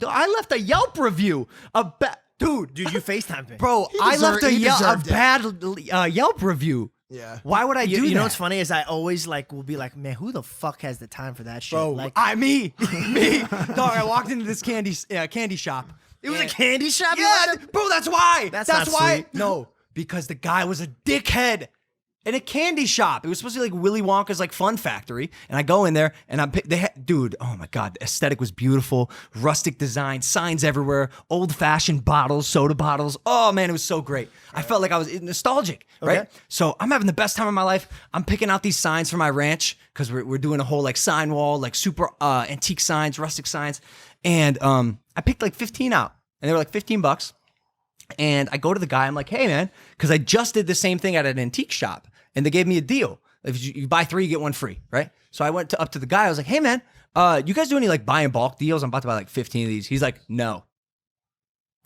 I left a Yelp review. Dude, you FaceTimed me. Bro, I left a bad Yelp review. Yeah. Why would I do that? You know what's funny is I always will be like, man, who the fuck has the time for that shit? Bro, me. Dog, I walked into this candy shop. It was a candy shop? Yeah, bro, that's why. That's why. sweet. No, because the guy was a dickhead. In a candy shop. It was supposed to be like Willy Wonka's like fun factory. And I go in there and dude, oh my God, the aesthetic was beautiful. Rustic design, signs everywhere, old fashioned bottles, soda bottles. Oh man, it was so great. I felt like I was nostalgic, right? Okay. So I'm having the best time of my life. I'm picking out these signs for my ranch because we're doing a whole like sign wall, like super antique signs, rustic signs. And I picked like 15 out and they were like $15. And I go to the guy, I'm like, hey man, because I just did the same thing at an antique shop. And they gave me a deal. If you buy 3, you get 1 free, right? So I went up to the guy. I was like, hey, man, you guys do any like buy in bulk deals? I'm about to buy like 15 of these. He's like, no.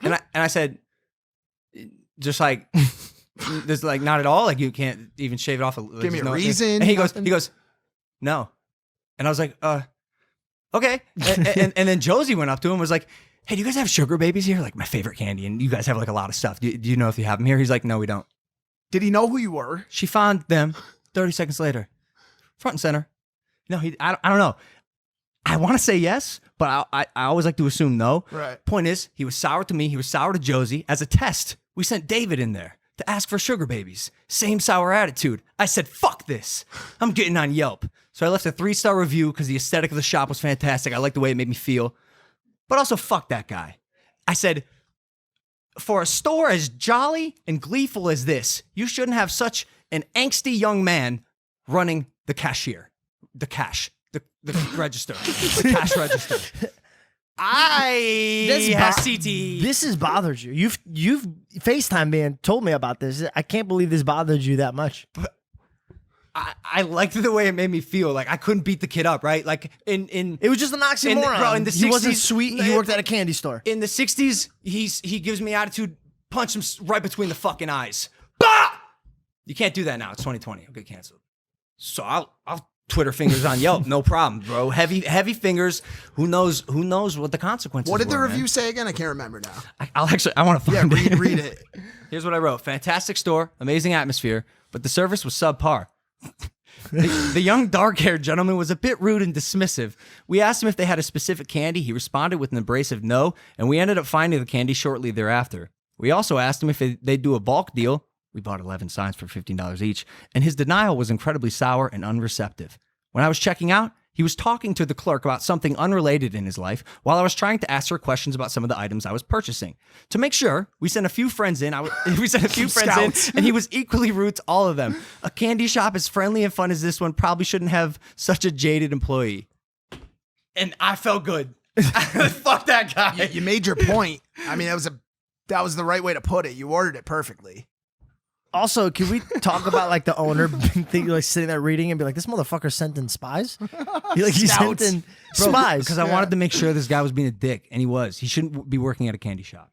And I said, just like, there's like not at all? Like you can't even shave it off. Give me a reason. And he goes, no. And I was like, okay. And then Josie went up to him and was like, hey, do you guys have sugar babies here? Like my favorite candy. And you guys have like a lot of stuff. Do you know if you have them here? He's like, no, we don't. Did he know who you were? She found them 30 seconds later. Front and center. No, I don't know. I want to say yes, but I always like to assume no. Right. Point is, he was sour to me. He was sour to Josie. As a test, we sent David in there to ask for sugar babies. Same sour attitude. I said, fuck this. I'm getting on Yelp. So I left a 3-star review because the aesthetic of the shop was fantastic. I liked the way it made me feel. But also, fuck that guy. I said, for a store as jolly and gleeful as this, you shouldn't have such an angsty young man running the cashier, the register, the cash register. This has bothered you. You've FaceTime me and told me about this. I can't believe this bothered you that much. But I liked the way it made me feel. Like I couldn't beat the kid up, right? Like it was just an oxymoron. In the 60s, he wasn't sweet. He worked at a candy store. In the 60s, he gives me attitude. Punch him right between the fucking eyes. Bah! You can't do that now. It's 2020. I'll get canceled. So I'll Twitter fingers on Yelp. No problem, bro. Heavy fingers. Who knows what the consequences were. What did the review say again? I can't remember now. I want to find it. Read it. Here's what I wrote. Fantastic store, amazing atmosphere, but the service was subpar. The young dark-haired gentleman was a bit rude and dismissive. We asked him if they had a specific candy. He responded with an abrasive no, and we ended up finding the candy shortly thereafter. We also asked him if they'd do a bulk deal. We bought 11 signs for $15 each, and his denial was incredibly sour and unreceptive. When I was checking out, he was talking to the clerk about something unrelated in his life while I was trying to ask her questions about some of the items I was purchasing. To make sure, we sent a few friends in. And he was equally rude to all of them. A candy shop as friendly and fun as this one probably shouldn't have such a jaded employee. And I felt good. Fuck that guy. You made your point. I mean, that was the right way to put it. You ordered it perfectly. Also, can we talk about like the owner thing, like sitting there reading and be like, this motherfucker sent in spies? He sent in spies. Because I wanted to make sure this guy was being a dick, and he was. He shouldn't be working at a candy shop.